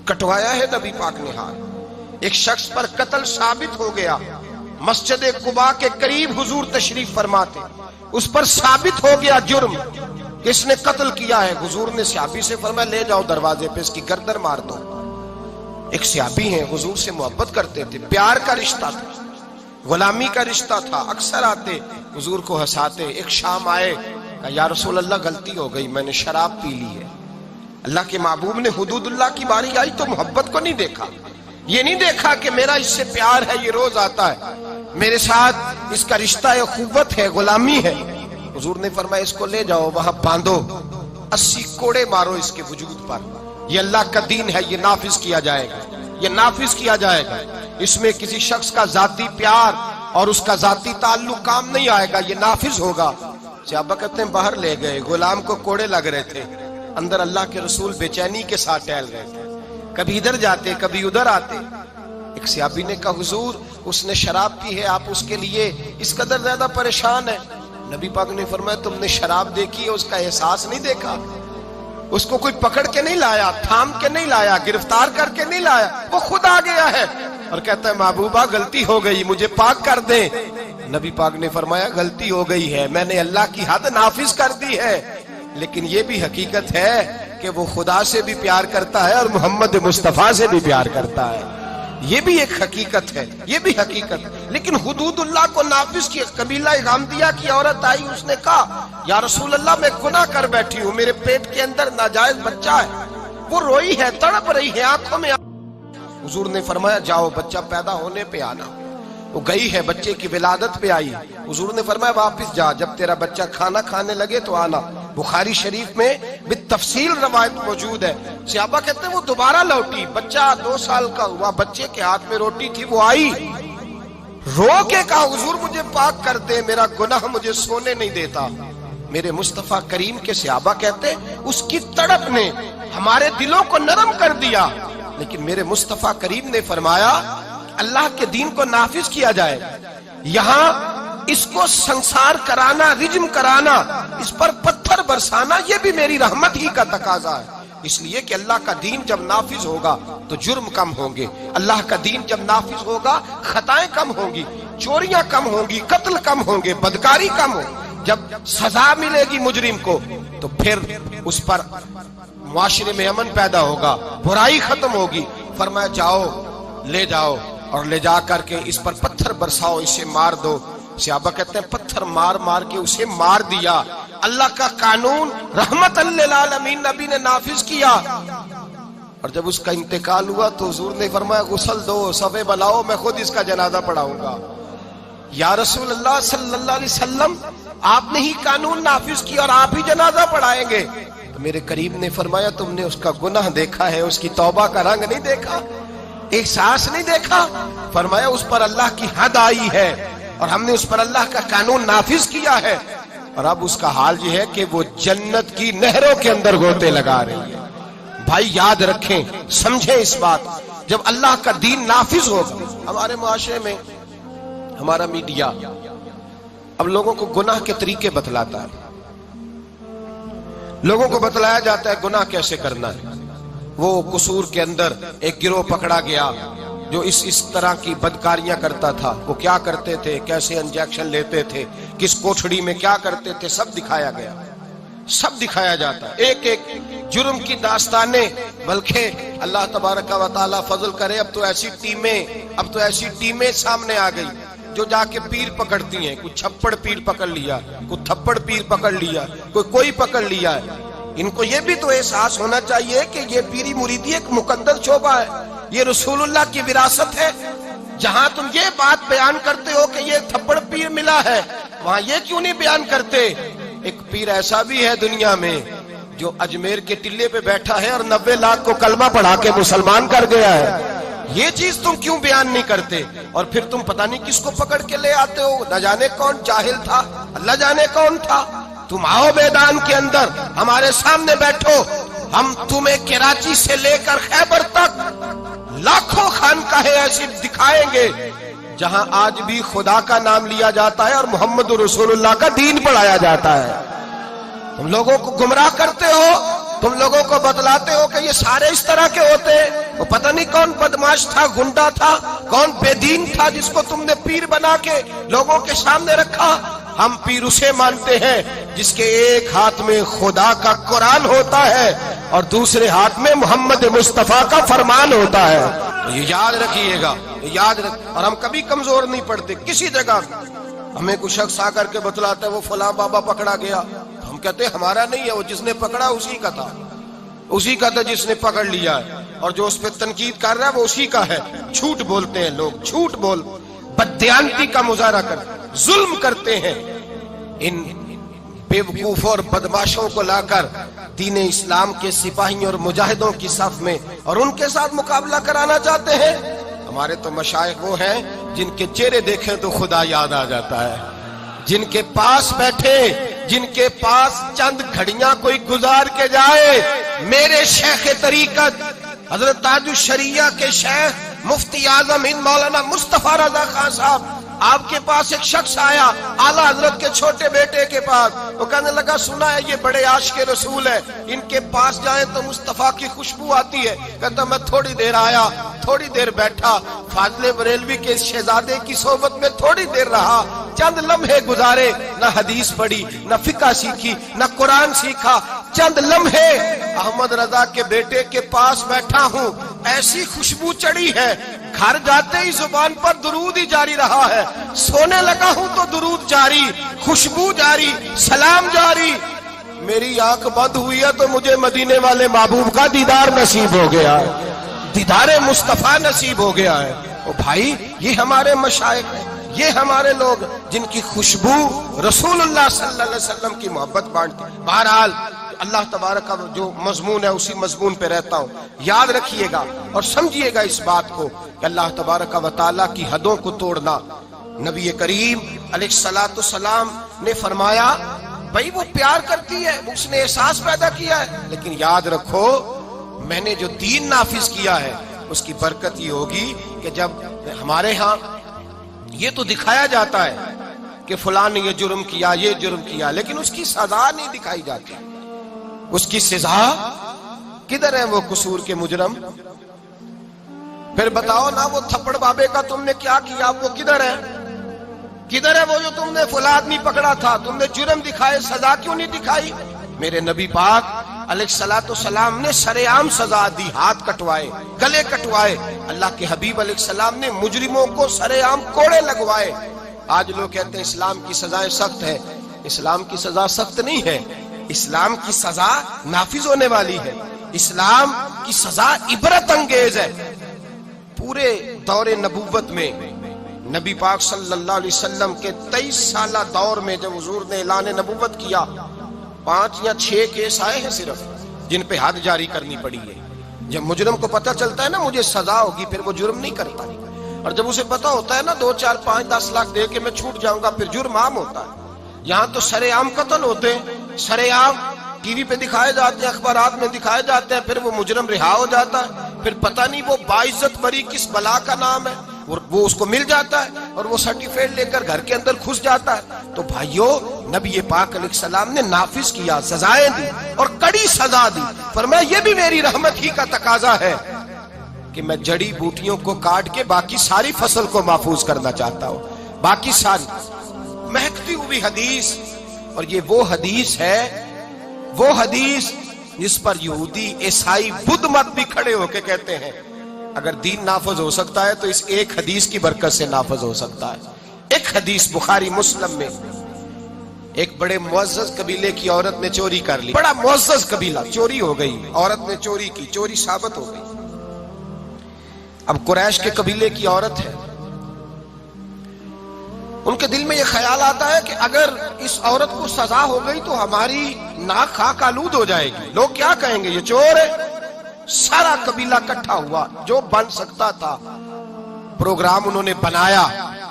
کٹوایا ہے نبی پاک نے ہاتھ۔ ایک شخص پر قتل ثابت ہو گیا، مسجد قباء کے قریب حضور تشریف فرماتے، اس پر ثابت ہو گیا جرم کہ اس نے قتل کیا ہے۔ حضور نے صحابی سے فرمایا لے جاؤ دروازے پہ اس کی گردن مار دو۔ ایک صحابی ہیں، حضور سے محبت کرتے تھے، پیار کا رشتہ تھا، غلامی کا رشتہ تھا، اکثر آتے حضور کو ہنساتے۔ ایک شام آئے، کہا یا رسول اللہ غلطی ہو گئی، میں نے شراب پی لی ہے۔ اللہ کے محبوب نے حدود اللہ کی باری آئی تو محبت کو نہیں دیکھا، یہ نہیں دیکھا کہ میرا اس سے پیار ہے، یہ روز آتا ہے میرے ساتھ، اس کا رشتہ اخوت ہے، غلامی ہے۔ حضور نے فرمایا اس کو لے جاؤ وہاں باندھو، 80 کوڑے مارو اس کے وجود پر، یہ اللہ کا دین ہے، یہ نافذ کیا جائے گا، یہ نافذ کیا جائے گا۔ اس میں کسی شخص کا ذاتی پیار اور اس کا ذاتی تعلق کام نہیں آئے گا، یہ نافذ ہوگا۔ صحابہ کہتے ہیں باہر لے گئے، غلام کو کوڑے لگ رہے تھے، اندر اللہ کے رسول بے چینی کے ساتھ ٹہل رہے تھے، کبھی ادھر جاتے کبھی ادھر آتے۔ ایک صحابی نے کہا حضور اس نے شراب پی ہے، آپ اس کے لیے اس قدر زیادہ پریشان ہے؟ نبی پاک نے فرمایا تم نے شراب دیکھی ہے، اس کا احساس نہیں دیکھا؟ اس کو کوئی پکڑ کے نہیں لایا، تھام کے نہیں لایا، گرفتار کر کے نہیں لایا، وہ خود آ گیا ہے اور کہتا ہے محبوبہ غلطی ہو گئی، مجھے پاک کر دیں۔ نبی پاک نے فرمایا غلطی ہو گئی ہے، میں نے اللہ کی حد نافذ کر دی ہے، لیکن یہ بھی حقیقت ہے کہ وہ خدا سے بھی پیار کرتا ہے اور محمد مصطفیٰ سے بھی پیار کرتا ہے، یہ بھی ایک حقیقت ہے، یہ بھی حقیقت۔ لیکن حدود اللہ کو نافذ کیا۔ قبیلہ غامدیہ کی عورت آئی، اس نے کہا یا رسول اللہ میں گناہ کر بیٹھی ہوں، میرے پیٹ کے اندر ناجائز بچہ ہے، وہ روئی ہے، تڑپ رہی ہے، آنکھوں میں۔ حضور نے فرمایا جاؤ بچہ پیدا ہونے پہ آنا۔ وہ گئی ہے، بچے کی ولادت پہ آئی، حضور نے فرمایا واپس جا، جب تیرا بچہ کھانا کھانے لگے تو آنا۔ بخاری شریف میں بالتفصیل روایت موجود ہے۔ صحابہ کہتے ہیں وہ دوبارہ لوٹی، بچہ 2 سال کا ہوا، بچے کے ہاتھ میں روٹی تھی، وہ آئی رو کے کہا حضور مجھے پاک کر دے، میرا گناہ مجھے سونے نہیں دیتا۔ میرے مصطفیٰ کریم کے صحابہ کہتے اس کی تڑپ نے ہمارے دلوں کو نرم کر دیا، لیکن میرے مصطفیٰ کریم نے فرمایا اللہ کے دین کو نافذ کیا جائے، یہاں اس کو سنسار کرانا، رجم کرانا، اس پر پتھر برسانا، یہ بھی میری رحمت ہی کا تقاضا ہے۔ اس لیے کہ اللہ کا دین جب نافذ ہوگا تو جرم کم ہوں گے، اللہ کا دین جب نافذ ہوگا خطائیں کم ہوں گی، چوریاں کم ہوں گی، قتل کم ہوں گے، بدکاری کم ہو، جب سزا ملے گی مجرم کو تو پھر اس پر معاشرے میں امن پیدا ہوگا، برائی ختم ہوگی۔ فرمایا جاؤ لے جاؤ اور لے جا کر کے اس پر پتھر برساؤ، اسے مار دو۔ صحابہ کہتے ہیں پتھر مار مار کے اسے مار دیا۔ اللہ کا قانون رحمت للعالمین نبی نے نافذ کیا، اور جب اس کا انتقال ہوا تو حضور نے فرمایا غسل دو، صفے بلاؤ، میں خود اس کا جنازہ پڑھاؤں گا۔ یا رسول اللہ صلی اللہ علیہ وسلم آپ نے ہی قانون نافذ کیا اور آپ ہی جنازہ پڑھائیں گے؟ تو میرے قریب نے فرمایا تم نے اس کا گناہ دیکھا ہے، اس کی توبہ کا رنگ نہیں دیکھا، احساس نہیں دیکھا؟ فرمایا اس پر اللہ کی حد آئی ہے اور ہم نے اس پر اللہ کا قانون نافذ کیا ہے، اور اب اس کا حال یہ ہے کہ وہ جنت کی نہروں کے اندر غوطے لگا رہی ہے۔ بھائی یاد رکھیں، سمجھیں اس بات، جب اللہ کا دین نافذ ہوگا۔ ہمارے معاشرے میں ہمارا میڈیا اب لوگوں کو گناہ کے طریقے بتلاتا ہے، لوگوں کو بتلایا جاتا ہے گناہ کیسے کرنا ہے۔ وہ قصور کے اندر ایک گروہ پکڑا گیا جو اس طرح کی بدکاریاں کرتا تھا، وہ کیا کرتے تھے، کیسے انجیکشن لیتے تھے، کس کوٹھڑی میں کیا کرتے تھے، سب دکھایا گیا، سب دکھایا جاتا ہے، ایک ایک جرم کی داستانیں۔ بلکہ اللہ تبارک و تعالی فضل کرے، اب تو ایسی ٹیمیں سامنے آ گئی جو جا کے پیر پکڑتی ہیں، کوئی چھپڑ پیر پکڑ لیا، کوئی تھپڑ پیر پکڑ لیا، کوئی پکڑ لیا ہے۔ ان کو یہ بھی تو احساس ہونا چاہیے کہ یہ پیری مریدی ایک مقدس شعبہ ہے، یہ رسول اللہ کی وراثت ہے۔ جہاں تم یہ بات بیان کرتے ہو کہ یہ تھپڑ پیر ملا ہے، وہاں یہ کیوں نہیں بیان کرتے؟ ایک پیر ایسا بھی ہے دنیا میں جو اجمیر کے ٹلے پہ بیٹھا ہے اور 90 لاکھ کو کلمہ پڑھا کے مسلمان کر گیا ہے۔ یہ چیز تم کیوں بیان نہیں کرتے؟ اور پھر تم پتہ نہیں کس کو پکڑ کے لے آتے ہو، نہ جانے کون جاہل تھا، اللہ جانے کون تھا۔ تم آؤ میدان کے اندر، ہمارے سامنے بیٹھو، ہم تمہیں کراچی سے لے کر خیبر تک لاکھوں خانقاہیں ایسی دکھائیں گے جہاں آج بھی خدا کا نام لیا جاتا ہے اور محمد رسول اللہ کا دین پڑھایا جاتا ہے۔ تم لوگوں کو گمراہ کرتے ہو، تم لوگوں کو بتلاتے ہو کہ یہ سارے اس طرح کے ہوتے ہیں۔ وہ پتہ نہیں کون بدماش تھا، گنڈا تھا، کون بے دین تھا جس کو تم نے پیر بنا کے لوگوں کے سامنے رکھا۔ ہم پیر اسے مانتے ہیں جس کے ایک ہاتھ میں خدا کا قرآن ہوتا ہے اور دوسرے ہاتھ میں محمد مصطفیٰ کا فرمان ہوتا ہے۔ یہ یاد رکھیے گا، یاد رکھ۔ اور ہم کبھی کمزور نہیں پڑتے کسی جگہ۔ ہمیں کوئی شخص آ کر کے بتلاتا ہے وہ فلاں بابا پکڑا گیا، ہم کہتے ہیں ہمارا نہیں ہے، وہ جس نے پکڑا اسی کا تھا، اسی کا تھا جس نے پکڑ لیا ہے، اور جو اس پہ تنقید کر رہا ہے وہ اسی کا ہے۔ جھوٹ بولتے ہیں لوگ، جھوٹ بول، بددیانتی کا مظاہرہ کرتے، ظلم کرتے ہیں۔ ان بیوقوف اور بدماشوں کو لا کر دین اسلام کے سپاہیوں اور مجاہدوں کی صف میں اور ان کے ساتھ مقابلہ کرانا چاہتے ہیں۔ ہمارے تو مشائخ وہ ہیں جن کے چہرے دیکھیں تو خدا یاد آ جاتا ہے، جن کے پاس بیٹھے، جن کے پاس چند گھڑیاں کوئی گزار کے جائے۔ میرے شیخ طریقت حضرت تاج الشریعہ کے شیخ مفتی اعظم ہند مولانا مصطفیٰ رضا خان صاحب، آپ کے پاس ایک شخص آیا اعلیٰ حضرت کے چھوٹے بیٹے کے پاس، وہ کہنے لگا سنا ہے یہ بڑے عاشق رسول ہے، ان کے پاس جائیں تو مصطفیٰ کی خوشبو آتی ہے۔ کہتا میں تھوڑی دیر آیا، تھوڑی دیر بیٹھا، فاضل بریلوی کے شہزادے کی صحبت میں تھوڑی دیر رہا، چند لمحے گزارے، نہ حدیث پڑھی، نہ فقہ سیکھی، نہ قرآن سیکھا، چند لمحے احمد رضا کے بیٹے کے پاس بیٹھا ہوں، ایسی خوشبو چڑھی ہے، گھر جاتے ہی زبان پر درود ہی جاری رہا ہے، سونے لگا ہوں تو درود جاری، خوشبو جاری، سلام جاری۔ میری آنکھ بند ہوئی ہے تو مجھے مدینے والے محبوب کا دیدار نصیب ہو گیا ہے، دیدار مصطفیٰ نصیب ہو گیا ہے۔ او بھائی، یہ ہمارے مشائخ ہیں، یہ ہمارے لوگ جن کی خوشبو رسول اللہ صلی اللہ علیہ وسلم کی محبت بانٹتی۔ بہرحال اللہ تبارک کا جو مضمون ہے اسی مضمون پہ رہتا ہوں۔ یاد رکھیے گا اور سمجھیے گا اس بات کو کہ اللہ تبارک و تعالیٰ کی حدوں کو توڑنا، نبی کریم علیہ الصلوۃ والسلام نے فرمایا بھائی وہ پیار کرتی ہے، اس نے احساس پیدا کیا ہے، لیکن یاد رکھو میں نے جو دین نافذ کیا ہے اس کی برکت یہ ہوگی کہ جب ہمارے ہاں یہ تو دکھایا جاتا ہے کہ فلاں نے یہ جرم کیا، یہ جرم کیا، لیکن اس کی سزا نہیں دکھائی جاتی۔ اس کی سزا کدھر ہے وہ قصور کے مجرم؟ پھر بتاؤ نا وہ تھپڑ بابے کا تم نے کیا کیا، وہ کدھر ہے؟ کدھر ہے وہ جو تم نے فلاں آدمی پکڑا تھا، تم نے جرم دکھائے، سزا کیوں نہیں دکھائی؟ میرے نبی پاک علیہ الصلوۃ والسلام نے سر عام سزا دی، ہاتھ کٹوائے، گلے کٹوائے۔ اللہ کے حبیب علیہ السلام نے مجرموں کو سر عام کوڑے لگوائے۔ آج لوگ کہتے ہیں اسلام کی سزائیں سخت ہے، اسلام کی سزا سخت نہیں ہے، اسلام کی سزا نافذ ہونے والی ہے، اسلام کی سزا عبرت انگیز ہے۔ پورے دور نبوت میں نبی پاک صلی اللہ علیہ وسلم کے 23 سالہ دور میں جب حضور نے اعلان نبوت کیا، 5 یا 6 کیس آئے ہیں صرف جن پہ حد جاری کرنی پڑی ہے۔ جب مجرم کو پتہ چلتا ہے نا مجھے سزا ہوگی، پھر وہ جرم نہیں کرتا، اور جب اسے پتہ ہوتا ہے نا 2 4 5 10 لاکھ دے کے میں چھوٹ جاؤں گا، پھر جرم عام ہوتا ہے۔ یہاں تو سر عام قتل ہوتے ہیں، سر عام ٹی وی پہ دکھائے جاتے ہیں، اخبارات میں دکھائے جاتے ہیں، پھر وہ مجرم رہا ہو جاتا ہے، پھر پتہ نہیں وہ باعزت بری کس بلا کا نام ہے، اور وہ اس کو مل جاتا ہے اور وہ سرٹیفکیٹ لے کر گھر کے اندر گھس جاتا ہے۔ تو بھائیو نبی پاک علیہ السلام نے نافذ کیا، سزائیں دی اور کڑی سزا دی، فرمایا یہ بھی میری رحمت ہی کا تقاضا ہے کہ میں جڑی بوٹیوں کو کاٹ کے باقی ساری فصل کو محفوظ کرنا چاہتا ہوں، باقی ساری مہکتی ہوئی حدیث۔ اور یہ وہ حدیث ہے، وہ حدیث جس پر یہودی عیسائی بدھ مت بھی کھڑے ہو کے کہتے ہیں اگر دین نافذ ہو سکتا ہے تو اس ایک حدیث کی برکت سے نافذ ہو سکتا ہے۔ ایک حدیث بخاری مسلم میں، ایک بڑے معزز قبیلے کی عورت نے چوری کر لی، بڑا معزز قبیلہ، چوری ہو گئی، عورت نے چوری کی، چوری ثابت ہو گئی۔ اب قریش کے قبیلے کی عورت ہے، ان کے دل میں یہ خیال آتا ہے کہ اگر اس عورت کو سزا ہو گئی تو ہماری ناک خاک آلود ہو جائے گی، لوگ کیا کہیں گے یہ چور ہے۔ سارا قبیلہ اکٹھا ہوا، جو بن سکتا تھا پروگرام انہوں نے بنایا،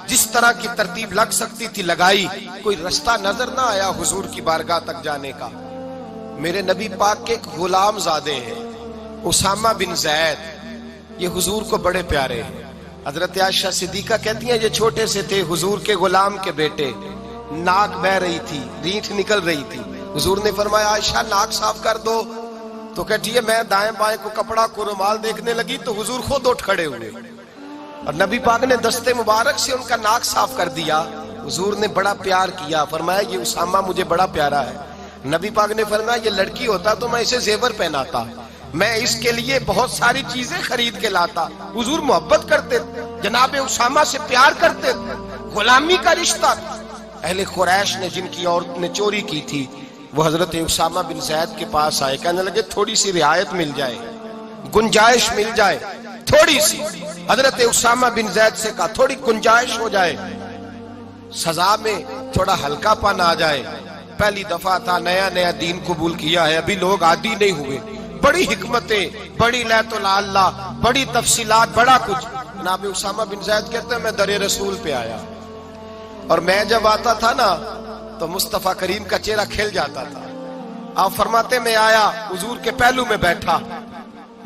جس طرح کی ترتیب لگ سکتی تھی لگائی، کوئی رستہ نظر نہ آیا حضور کی بارگاہ تک جانے کا۔ میرے نبی پاک کے ایک غلام زادے ہیں اسامہ بن زید، یہ حضور کو بڑے پیارے ہیں۔ حضرت عائشہ صدیقہ کہتی ہیں یہ چھوٹے سے تھے، حضور کے غلام کے بیٹے، ناک بہ رہی تھی، رینٹ نکل رہی تھی، حضور نے فرمایا عائشہ ناک صاف کر دو، تو کہتی ہے میں دائیں بائیں کو کپڑا کو رومال دیکھنے لگی تو حضور خود اٹھ کھڑے ہوئے اور نبی پاک نے دستے مبارک سے ان کا ناک صاف کر دیا۔ حضور نے بڑا پیار کیا، فرمایا یہ اسامہ مجھے بڑا پیارا ہے۔ نبی پاک نے فرمایا یہ لڑکی ہوتا تو میں اسے زیور پہناتا، میں اس کے لیے بہت ساری چیزیں خرید کے لاتا۔ حضور محبت کرتے، جناب اسامہ سے پیار کرتے، غلامی کا رشتہ۔ اہل قریش نے جن کی عورت نے چوری کی تھی وہ حضرت اسامہ بن زید کے پاس آئے، کہنے لگے تھوڑی سی رعایت مل جائے، گنجائش مل جائے تھوڑی سی۔ حضرت اسامہ بن زید سے کہا تھوڑی گنجائش ہو جائے، سزا میں تھوڑا ہلکا پن آ جائے، پہلی دفعہ تھا، نیا نیا دین قبول کیا ہے، ابھی لوگ عادی نہیں ہوئے، بڑی حکمتیں، بڑی لیت اللہ، بڑی تفصیلات، بڑا کچھ۔ جناب اسامہ بن زید کہتے ہیں میں در رسول پہ آیا اور میں جب آتا تھا نا تو مصطفیٰ کریم کا چہرہ کھل جاتا تھا۔ آپ فرماتے میں آیا حضور کے پہلو میں بیٹھا،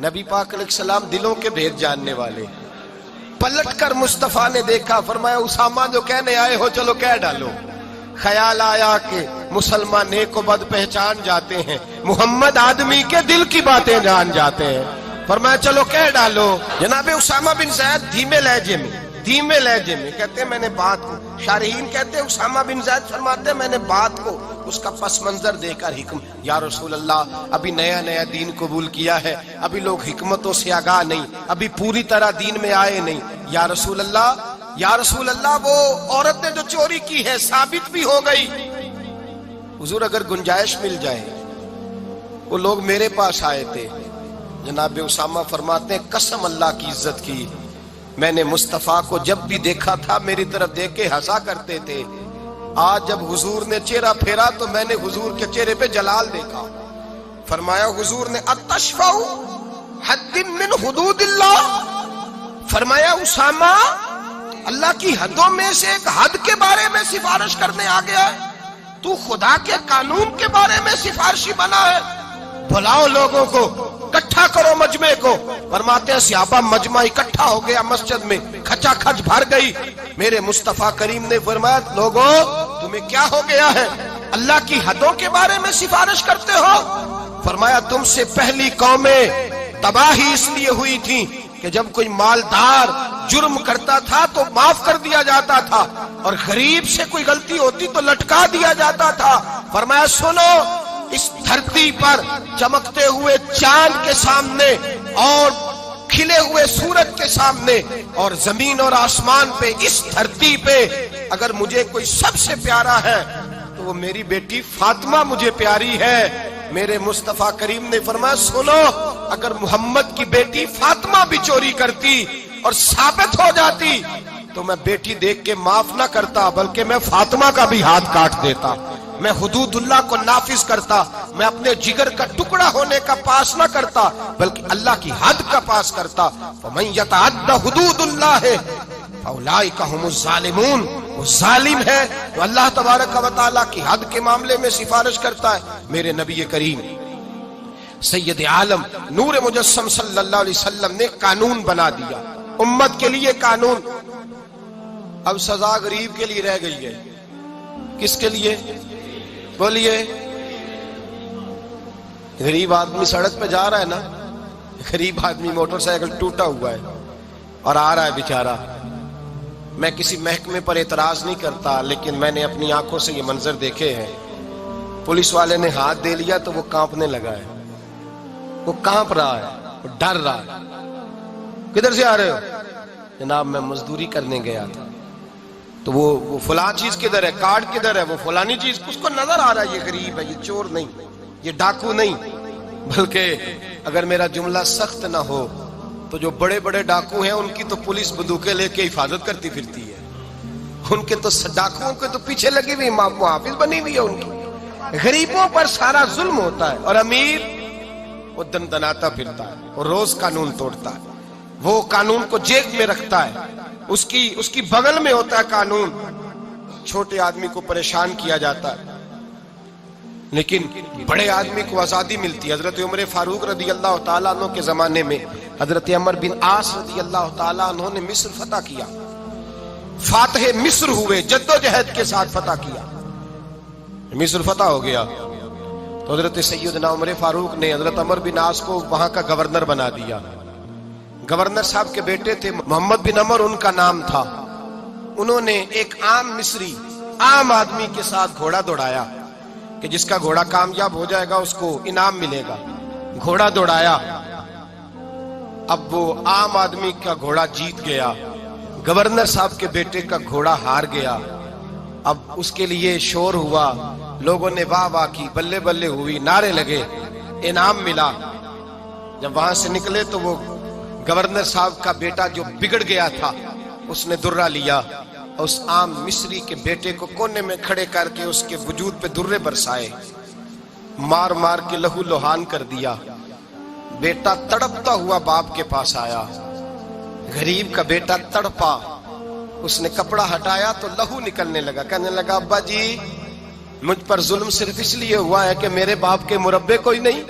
نبی پاک علیہ السلام دلوں کے بھید جاننے والے، پلٹ کر مصطفیٰ نے دیکھا، فرمایا اسامہ جو کہنے آئے ہو چلو کہہ ڈالو۔ خیال آیا کہ مسلمان نیک و بد پہچان جاتے ہیں، محمد آدمی کے دل کی باتیں جان جاتے ہیں، فرمایا چلو کہہ ڈالو۔ جناب اسامہ بن زید دھیمے لہجے میں کہتے ہیں میں نے بات کو، شارحین کہتے ہیں اسامہ بن زید فرماتے ہیں میں نے بات کو اس کا پس منظر دے کر حکم، یا رسول اللہ ابھی نیا نیا دین قبول کیا ہے، ابھی لوگ حکمتوں سے آگاہ نہیں، ابھی پوری طرح دین میں آئے نہیں، یا رسول اللہ وہ عورت نے جو چوری کی ہے ثابت بھی ہو گئی، حضور اگر گنجائش مل جائے۔ وہ لوگ میرے پاس آئے تھے، جناب اسامہ فرماتے ہیں قسم اللہ کی عزت کی، میں نے مصطفیٰ کو جب بھی دیکھا تھا میری طرف دیکھ کے ہنسا کرتے تھے، آج جب حضور نے چہرہ پھیرا تو میں نے حضور کے چہرے پہ جلال دیکھا۔ فرمایا حضور نے اتشفع حد من حدود اللہ، فرمایا اسامہ اللہ کی حدوں میں سے ایک حد کے بارے میں سفارش کرنے آ گیا ہے، تو خدا کے قانون کے بارے میں سفارشی بنا ہے، بلاؤ لوگوں کو، اکٹھا کرو مجمع کو۔ فرماتے ہیں صحابہ مجمع اکٹھا ہو گیا مسجد میں، کھچا کھچ بھر گئی۔ میرے مصطفیٰ کریم نے فرمایا لوگوں تمہیں کیا ہو گیا ہے، اللہ کی حدوں کے بارے میں سفارش کرتے ہو؟ فرمایا تم سے پہلی قومیں تباہی اس لیے ہوئی تھی کہ جب کوئی مالدار جرم کرتا تھا تو معاف کر دیا جاتا تھا اور غریب سے کوئی غلطی ہوتی تو لٹکا دیا جاتا تھا۔ فرمایا سنو، اس دھرتی پر چمکتے ہوئے چاند کے سامنے اور کھلے ہوئے سورج کے سامنے اور زمین اور آسمان پہ، اس دھرتی پہ اگر مجھے کوئی سب سے پیارا ہے تو وہ میری بیٹی فاطمہ مجھے پیاری ہے۔ میرے مصطفیٰ کریم نے فرمایا سنو، اگر محمد کی بیٹی فاطمہ بھی چوری کرتی اور ثابت ہو جاتی تو میں بیٹی دیکھ کے معاف نہ کرتا بلکہ میں فاطمہ کا بھی ہاتھ کاٹ دیتا، میں حدود اللہ کو نافذ کرتا، میں اپنے جگر کا ٹکڑا ہونے کا پاس نہ کرتا بلکہ اللہ کی حد کا پاس کرتا۔ فَمَن يَتَعَدَّ حُدُودُ اللَّهِ فَأُولَٰئِكَ هُمُ الظَّالِمُونَ، وہ ظالم ہے تو اللہ تبارک و تعالیٰ کی حد کے معاملے میں سفارش کرتا ہے۔ میرے نبی کریم سید عالم نور مجسم صلی اللہ علیہ وسلم نے قانون بنا دیا امت کے لیے، قانون۔ اب سزا غریب کے لیے رہ گئی ہے، کس کے لیے بولیے؟ غریب آدمی سڑک پہ جا رہا ہے نا، غریب آدمی موٹر سائیکل ٹوٹا ہوا ہے اور آ رہا ہے بیچارہ، میں کسی محکمے پر اعتراض نہیں کرتا لیکن میں نے اپنی آنکھوں سے یہ منظر دیکھے ہیں، پولیس والے نے ہاتھ دے لیا تو وہ کانپنے لگا ہے، وہ کانپ رہا ہے، وہ ڈر رہا ہے۔ کدھر سے آ رہے ہو؟ جناب میں مزدوری کرنے گیا تھا۔ تو وہ فلاں چیز کدھر ہے، کارڈ کدھر ہے، وہ فلانی چیز، اس کو نظر آ رہا ہے یہ غریب ہے، یہ چور نہیں، یہ ڈاکو نہیں، بلکہ اگر میرا جملہ سخت نہ ہو تو جو بڑے بڑے ڈاکو ہیں ان کی تو پولیس بندوقیں لے کے حفاظت کرتی پھرتی ہے، ان کے تو ڈاکوؤں کے تو پیچھے لگی ہوئی محافظ بنی ہوئی ہے ان کی. غریبوں پر سارا ظلم ہوتا ہے اور امیر وہ دندناتا پھرتا ہے, وہ روز قانون توڑتا ہے, وہ قانون کو جیب میں رکھتا ہے, اس کی بغل میں ہوتا ہے قانون. چھوٹے آدمی کو پریشان کیا جاتا ہے لیکن بڑے آدمی کو آزادی ملتی ہے. حضرت عمر فاروق رضی اللہ تعالیٰ عنہ کے زمانے میں حضرت عمر بن عاص رضی اللہ تعالیٰ عنہ نے مصر فتح کیا, فاتح مصر ہوئے, جدوجہد کے ساتھ فتح کیا. مصر فتح ہو گیا تو حضرت سیدنا عمر فاروق نے حضرت عمر بن عاص کو وہاں کا گورنر بنا دیا. گورنر صاحب کے بیٹے تھے, محمد بن عمر ان کا نام تھا. انہوں نے ایک عام مصری, عام آدمی کے ساتھ گھوڑا دوڑایا کہ جس کا گھوڑا کامیاب ہو جائے گا اس کو انعام ملے گا. گھوڑا دوڑایا, اب وہ عام آدمی کا گھوڑا جیت گیا, گورنر صاحب کے بیٹے کا گھوڑا ہار گیا. اب اس کے لیے شور ہوا, لوگوں نے واہ واہ کی, بلے بلے ہوئی, نعرے لگے, انعام ملا. جب وہاں سے نکلے تو وہ گورنر صاحب کا بیٹا جو بگڑ گیا تھا اس نے درہ لیا, اس عام مصری کے بیٹے کو کونے میں کھڑے کر کے اس کے وجود پہ درے برسائے, مار مار کے لہو لہان کر دیا. بیٹا تڑپتا ہوا باپ کے پاس آیا, غریب کا بیٹا تڑپا, اس نے کپڑا ہٹایا تو لہو نکلنے لگا. کہنے لگا ابا جی مجھ پر ظلم صرف اس لیے ہوا ہے کہ میرے باپ کے مربے کوئی نہیں,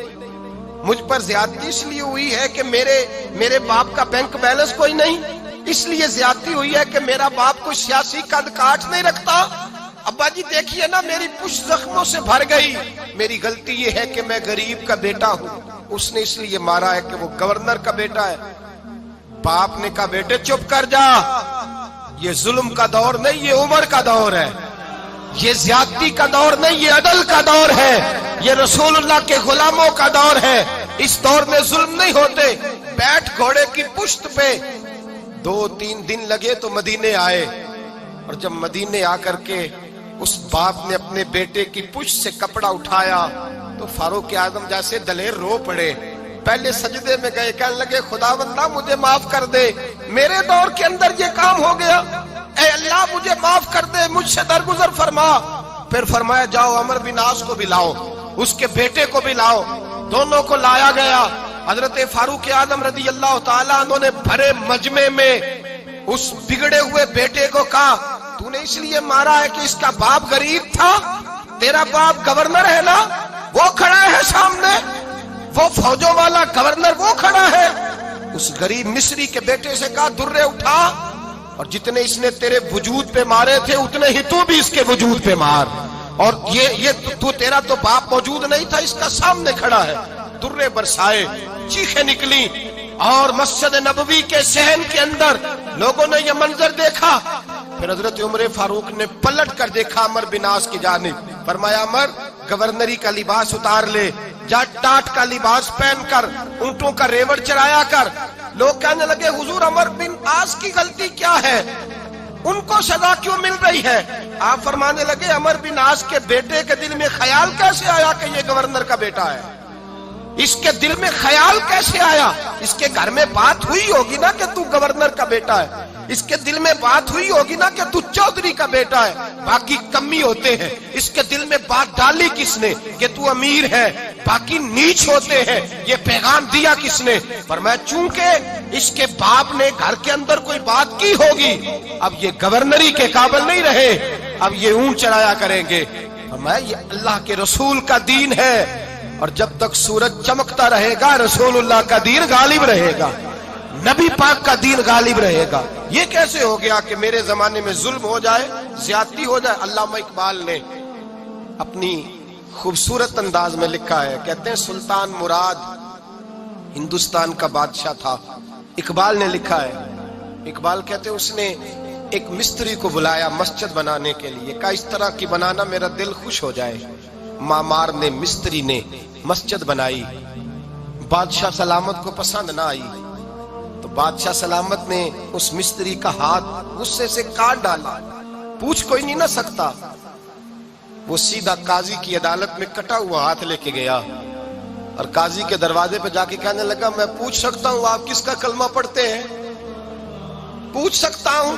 مجھ پر زیادتی اس لیے ہوئی ہے کہ میرے باپ کا بینک بیلنس کوئی نہیں, اس لیے زیادتی ہوئی ہے کہ میرا باپ کوئی سیاسی قد کاٹ نہیں رکھتا. ابا جی دیکھیے نا میری پشت زخموں سے بھر گئی, میری غلطی یہ ہے کہ میں غریب کا بیٹا ہوں. اس نے اس لیے مارا ہے کہ وہ گورنر کا بیٹا ہے. باپ نے کہا بیٹے چپ کر جا, یہ ظلم کا دور نہیں, یہ عمر کا دور ہے, یہ زیادتی کا دور نہیں, یہ عدل کا دور ہے, یہ رسول اللہ کے غلاموں کا دور ہے. اس دور میں ظلم نہیں ہوتے. بیٹھ گھوڑے کی پشت پہ. 2-3 دن لگے تو مدینے آئے, اور جب مدینے آ کر کے اس باپ نے اپنے بیٹے کی پشت سے کپڑا اٹھایا تو فاروق اعظم جیسے دلیر رو پڑے. پہلے سجدے میں گئے, کہنے لگے خداوندہ مجھے معاف کر دے, میرے دور کے اندر یہ کام ہو گیا, اے اللہ مجھے معاف کر دے, مجھ سے درگزر فرما. پھر فرمایا جاؤ عمر بن عاص کو بھی لاؤ, اس کے بیٹے کو بھی لاؤ. دونوں کو لایا گیا. حضرت فاروق اعظم رضی اللہ تعالیٰ عنہ نے بھرے مجمع میں اس بگڑے ہوئے بیٹے کو کہا تو نے اس لیے مارا ہے کہ اس کا باپ غریب تھا, تیرا باپ گورنر ہے نا, وہ کھڑا ہے سامنے, وہ فوجوں والا گورنر وہ کھڑا ہے. اس غریب مصری کے بیٹے سے کہا درے اٹھا, اور جتنے اس نے تیرے وجود پہ مارے تھے اتنے ہی تو بھی اس کے وجود پہ مار, اور یہ تو تیرا تو باپ موجود نہیں تھا, اس کا سامنے کھڑا ہے. درے برسائے, چیخیں نکلی, اور مسجد نبوی کے صحن کے اندر لوگوں نے یہ منظر دیکھا. پھر حضرت عمر فاروق نے پلٹ کر دیکھا عمر بن عاص کی جانب, فرمایا عمر گورنری کا لباس اتار لے, جا ٹاٹ کا لباس پہن کر اونٹوں کا ریوڑ چرایا کر. لوگ کہنے لگے حضور عمر بن عاص کی غلطی کیا ہے, ان کو سزا کیوں مل رہی ہے؟ آپ فرمانے لگے عمر بن عاص کے بیٹے کے دل میں خیال کیسے آیا کہ یہ گورنر کا بیٹا ہے, اس کے دل میں خیال کیسے آیا؟ اس کے گھر میں بات ہوئی ہوگی نا کہ تو گورنر کا بیٹا ہے, اس کے دل میں بات ہوئی ہوگی نا کہ تو چودھری کا بیٹا ہے. باقی کمی ہوتے ہیں, اس کے دل میں بات ڈالی کس نے کہ تو امیر ہے, باقی نیچ ہوتے ہیں, یہ پیغام دیا کس نے؟ فرمایا چونکہ اس کے باپ نے گھر کے اندر کوئی بات کی ہوگی, اب یہ گورنری کے قابل نہیں رہے, اب یہ اونٹ چڑھایا کریں گے. فرمایا یہ اللہ کے رسول کا دین ہے, اور جب تک سورج چمکتا رہے گا رسول اللہ کا دین غالب رہے گا, نبی پاک کا دین غالب رہے گا. یہ کیسے ہو گیا کہ میرے زمانے میں ظلم ہو جائے, زیادتی ہو جائے؟ علامہ اقبال نے اپنی خوبصورت انداز میں لکھا ہے, کہتے ہیں سلطان مراد ہندوستان کا بادشاہ تھا. اقبال نے لکھا ہے, اقبال کہتے ہیں اس نے ایک مستری کو بلایا مسجد بنانے کے لیے, کہا اس طرح کی بنانا میرا دل خوش ہو جائے. مامار نے مستری نے مسجد بنائی, بادشاہ سلامت کو پسند نہ آئی تو بادشاہ سلامت نے اس مستری کا ہاتھ غصے سے کاٹ ڈالا. پوچھ کوئی نہیں نہ سکتا, وہ سیدھا قاضی کی عدالت میں کٹا ہوا ہاتھ لے کے گیا, اور قاضی کے دروازے پہ جا کے کہنے لگا میں پوچھ سکتا ہوں آپ کس کا کلمہ پڑھتے ہیں؟ پوچھ سکتا ہوں؟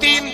3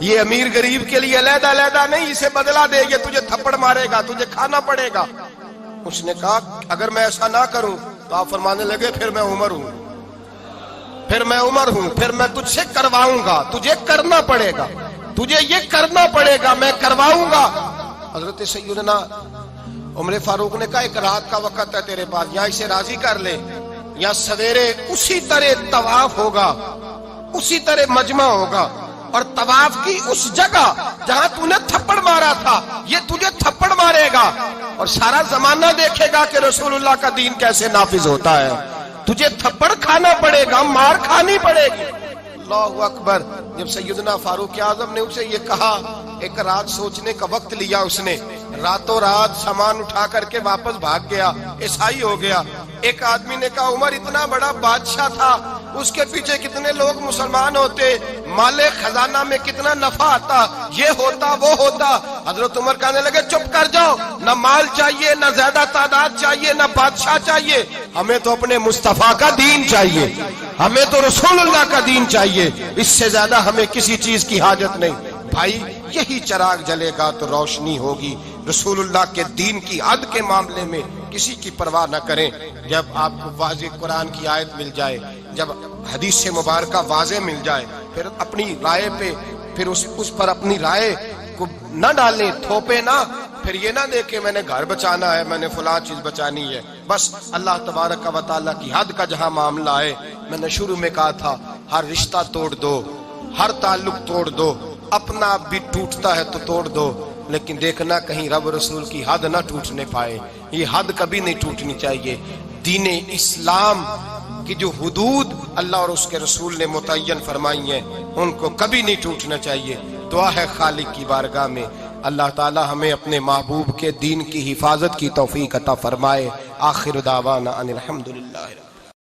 یہ امیر غریب کے لیے علیحدہ علیحدہ نہیں، اسے بدلہ دے، یہ تجھے تھپڑ مارے گا، تجھے کھانا پڑے گا۔ اس نے کہا اگر میں ایسا نہ کروں تو آپ فرمانے لگے پھر میں عمر ہوں، پھر میں عمر ہوں، پھر میں تجھ سے کرواؤں گا، تجھے کرنا پڑے گا، تجھے یہ کرنا پڑے گا، میں کرواؤں گا۔ حضرت سیدنا عمر فاروق نے کہا ایک رات کا وقت ہے تیرے پاس، یا اسے راضی کر لے یا سویرے اسی طرح طواف ہوگا، اسی طرح مجمع ہوگا، اور طواف کی اس جگہ جہاں تو نے تھپڑ مارا تھا یہ تجھے تھپڑ مارے گا، اور سارا زمانہ دیکھے گا کہ رسول اللہ کا دین کیسے نافذ ہوتا ہے، تجھے تھپڑ کھانا پڑے گا، مار کھانی پڑے گی۔ اللہ اکبر۔ جب سیدنا فاروق اعظم نے اسے یہ کہا، ایک رات سوچنے کا وقت لیا، اس نے راتوں رات سامان اٹھا کر کے واپس بھاگ گیا، عیسائی ہو گیا۔ ایک آدمی نے کہا عمر اتنا بڑا بادشاہ تھا، اس کے پیچھے کتنے لوگ مسلمان ہوتے، مال خزانہ میں کتنا نفع آتا، یہ ہوتا وہ ہوتا۔ حضرت عمر کہنے لگے چپ کر جاؤ، نہ مال چاہیے، نہ زیادہ تعداد چاہیے، نہ بادشاہ چاہیے، ہمیں تو اپنے مصطفیٰ کا دین چاہیے، ہمیں تو رسول اللہ کا دین چاہیے، اس سے زیادہ ہمیں کسی چیز کی حاجت نہیں۔ بھائی یہی چراغ جلے گا تو روشنی ہوگی۔ رسول اللہ کے دین کی حد کے معاملے میں کسی کی پرواہ نہ کریں۔ جب آپ کو واضح قرآن کی آیت مل جائے، جب حدیث مبارکہ واضح مل جائے، پھر اپنی رائے پہ پھر اس پر اپنی رائے کو نہ ڈالیں، تھوپے نہ، پھر یہ نہ دیکھیں میں نے گھر بچانا ہے، میں نے فلاں چیز بچانی ہے۔ بس اللہ تبارک و تعالیٰ کی حد کا جہاں معاملہ ہے، میں نے شروع میں کہا تھا ہر رشتہ توڑ دو، ہر تعلق توڑ دو، اپنا آپ بھی ٹوٹتا ہے تو توڑ دو، لیکن دیکھنا کہیں رب رسول کی حد نہ ٹوٹنے پائے۔ یہ حد کبھی نہیں ٹوٹنی چاہیے۔ دین اسلام کی جو حدود اللہ اور اس کے رسول نے متعین فرمائی ہیں ان کو کبھی نہیں ٹوٹنا چاہیے۔ دعا ہے خالق کی بارگاہ میں اللہ تعالی ہمیں اپنے محبوب کے دین کی حفاظت کی توفیق عطا فرمائے۔ آخر دعوانا ان الحمدللہ۔